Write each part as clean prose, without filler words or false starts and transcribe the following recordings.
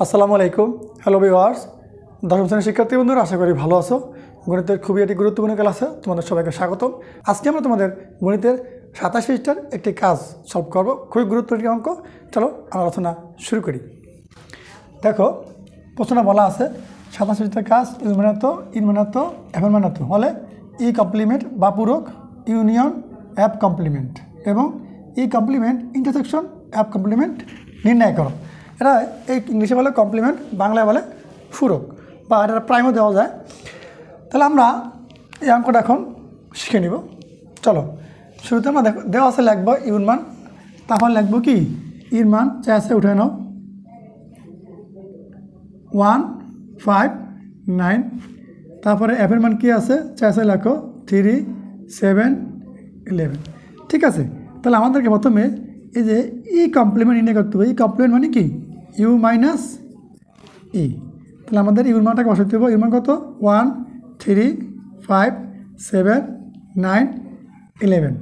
আসসালামু আলাইকুম। Hello viewers, দশম শ্রেণীর শিক্ষার্থী বন্ধুরা, আশা করি ভালো আছো। গণিতের খুবই একটি গুরুত্বপূর্ণ ক্লাসে তোমাদের সবাইকে স্বাগতম। আজকে আমরা তোমাদের গণিতের 27 পৃষ্ঠার একটি কাজ সলভ করব। খুবই গুরুত্বপূর্ণ অঙ্ক। চলো আমরা আলোচনা শুরু করি। দেখো, প্রশ্নটা বলা আছে 27 পৃষ্ঠার কাজ ইনমানাতো এফের মানাতো হলে ই কমপ্লিমেন্ট বা পূরক ইউনিয়ন অ্যাপ কমপ্লিমেন্ট এবং ই কমপ্লিমেন্ট ইন্টারসেকশন অ্যাপ কমপ্লিমেন্ট নির্ণয় করো। এটা এই ইংলিশে বলে কমপ্লিমেন্ট, বাংলায় বলে পূরক, বা এটা প্রাইমও দেওয়া যায়। তাহলে আমরা এই অঙ্কটা এখন শিখে নিব। চলো, শুরুতে আমরা দেওয়া আছে লিখবো ইউর মান। তারপর লিখবো কি ইর মান যা আছে উঠে নাও 1, 5, 9। তারপরে এফের মান কী আছে যা আছে লেখো 3, 7, 11। ঠিক আছে, তাহলে আমাদেরকে প্রথমে এই যে ই কমপ্লিমেন্ট নির্ণয় করতে হবে। ই কমপ্লিমেন্ট মানে কি ইউ মাইনাস ই। তাহলে আমাদের ইউর মানটাকে বসাতে হবে। ইউর মান কত 1, 3, 5, 7, 9, 11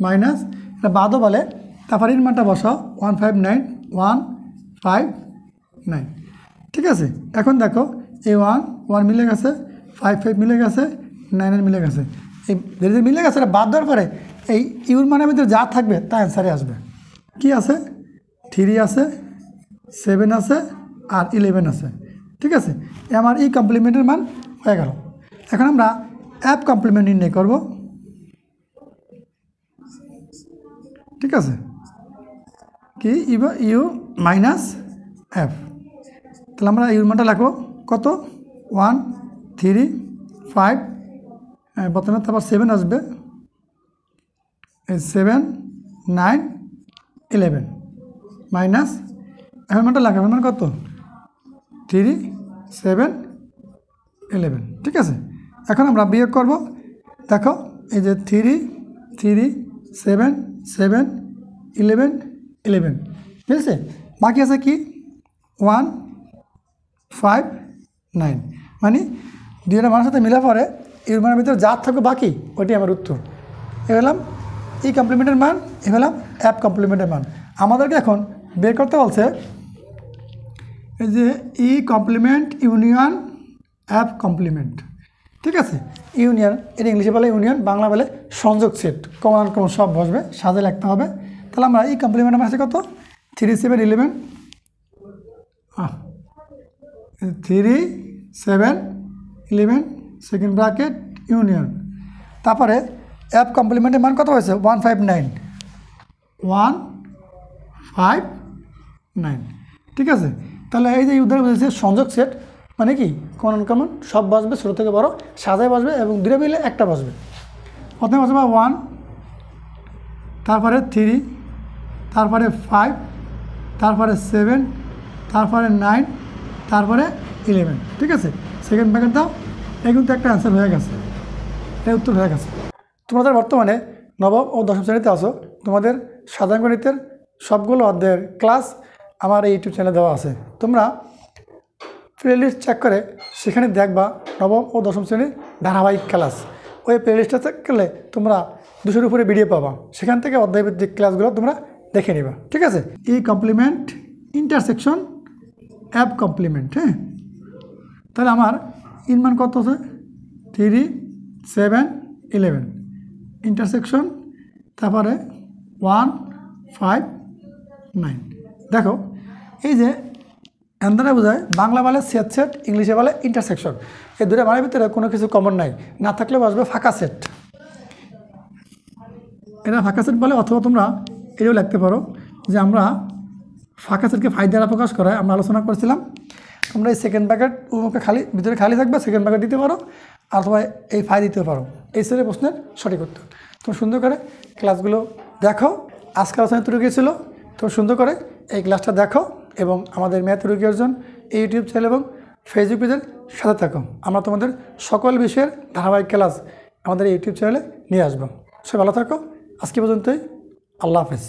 মাইনাস এটা বাদও বলে। তারপরে ইর মানটা বসাও 1, 5, 9, 1, 5, 9। ঠিক আছে, এখন দেখো এই 1 মিলে গেছে, 5 মিলে গেছে, 9 মিলে গেছে। এই যে মিলে গেছে এটা বাদ দেওয়ার পরে এই ইউর মানের ভিতরে যা থাকবে তা অ্যান্সারে আসবে। কি আছে 3 আছে, 7 আছে আর 11 আছে। ঠিক আছে, আমার ই কমপ্লিমেন্টের মান হয়ে গেল। এখন আমরা অ্যাপ কমপ্লিমেন্ট নির্ণয় করব। ঠিক আছে, কি ইউ মাইনাস এফ। তাহলে আমরা ইউর মানটা লিখবো কত 1, 3, 5 প্রথমে, তারপর 7 আসবে, 7, 9, 11 মাইনাস এফের মানটা লাগবে। এফের মান কত 3, 7, 11। ঠিক আছে, এখন আমরা বিয়োগ করব। দেখো এই যে 3, 7, 7, 11, 11 ঠিক আছে। বাকি আছে কি 1, 5, 9 মানে দুইটা মানের সাথে মিলে পরে এর মানের ভিতরে যা থাকবে বাকি ওইটি আমার উত্তর। এ হলাম ই কমপ্লিমেন্টের মান, এ হলাম অ্যাপ কমপ্লিমেন্টের মান। আমাদেরকে এখন বের করতে বলছে এই যে ই কমপ্লিমেন্ট ইউনিয়ন অ্যাপ কমপ্লিমেন্ট। ঠিক আছে, ইউনিয়ন এটা ইংলিশে বলে ইউনিয়ন, বাংলা বলে সংযোগ সেট। কমন সব বসবে, সাজে লিখতে হবে। তাহলে আমরা ই কমপ্লিমেন্ট আছে কত 3, 7, 11 3, 7, 11 সেকেন্ড ব্র্যাকেট ইউনিয়ন। তারপরে অ্যাপ কমপ্লিমেন্টের মান কত হয়েছে 1, 5, 9 1, 5, 9। ঠিক আছে, তাহলে এই যে উদাহরণ বুঝেছে সংযোগ সেট মানে কি কমন সব বসবে, ছোটো থেকে বড় সাজায় বসবে এবং দুটো মিলে একটা বসবে। প্রথমে বসবে 1, তারপরে 3, তারপরে 5, তারপরে 7, তারপরে 9, তারপরে 11। ঠিক আছে, সেকেন্ড ব্র্যাকেট দাও। এই কিন্তু একটা অ্যান্সার হয়ে গেছে, এই উত্তর হয়ে গেছে। তোমাদের বর্তমানে নবম ও দশম শ্রেণীতে আসো, তোমাদের সাধারণ গণিতের সবগুলো অধ্যায়ের ক্লাস আমার এই ইউটিউব চ্যানেলে দেওয়া আছে। তোমরা প্লেলিস্ট চেক করে সেখানে দেখবা নবম ও দশম শ্রেণীর ধারাবাহিক ক্লাস। ওই প্লেলিস্টটা চেক করলে তোমরা 200-এর উপরে ভিডিও পাবা, সেখান থেকে অধ্যায়ভিত্তিক ক্লাসগুলো তোমরা দেখে নিবা। ঠিক আছে, ই কমপ্লিমেন্ট ইন্টারসেকশন অ্যাপ কমপ্লিমেন্ট। হ্যাঁ, তাহলে আমার ইন মান কত আছে 3, 7, 11 ইন্টারসেকশন, তারপরে 1, 5, 9। দেখো এই যে অ্যান্সারটা বোঝায় বাংলা বলে সেট, ইংলিশে বলে ইন্টারসেকশন। এই দুটো মানের ভিতরে কোনো কিছু কমন নাই, না থাকলে বসবে ফাঁকা সেট। এটা ফাঁকা সেট বলে, অথবা তোমরা এটাও লিখতে পারো যে আমরা ফাঁকা সেটকে ফাই দ্বারা প্রকাশ করায় আমরা আলোচনা করেছিলাম। তোমরা এই সেকেন্ড ব্র্যাকেট খালি ভিতরে খালি থাকবে, সেকেন্ড ব্র্যাকেট দিতে পারো, অথবা এই ফাই দিতে পারো। এই সেটের প্রশ্নের সঠিক উত্তর। তুমি সুন্দর করে ক্লাসগুলো দেখো। আজকে আলোচনা ত্রুটি গিয়েছিল, তুমি সুন্দর করে এই ক্লাসটা দেখো এবং আমাদের ম্যাথ রুগী অর্জন এই ইউটিউব চ্যানেল এবং ফেসবুক পেজের সাথে থাকো। আমরা তোমাদের সকল বিষয়ের ধারাবাহিক ক্লাস আমাদের এই ইউটিউব চ্যানেলে নিয়ে আসবো। সবাই ভালো থাকো। আজকে পর্যন্তই, আল্লাহ হাফেজ।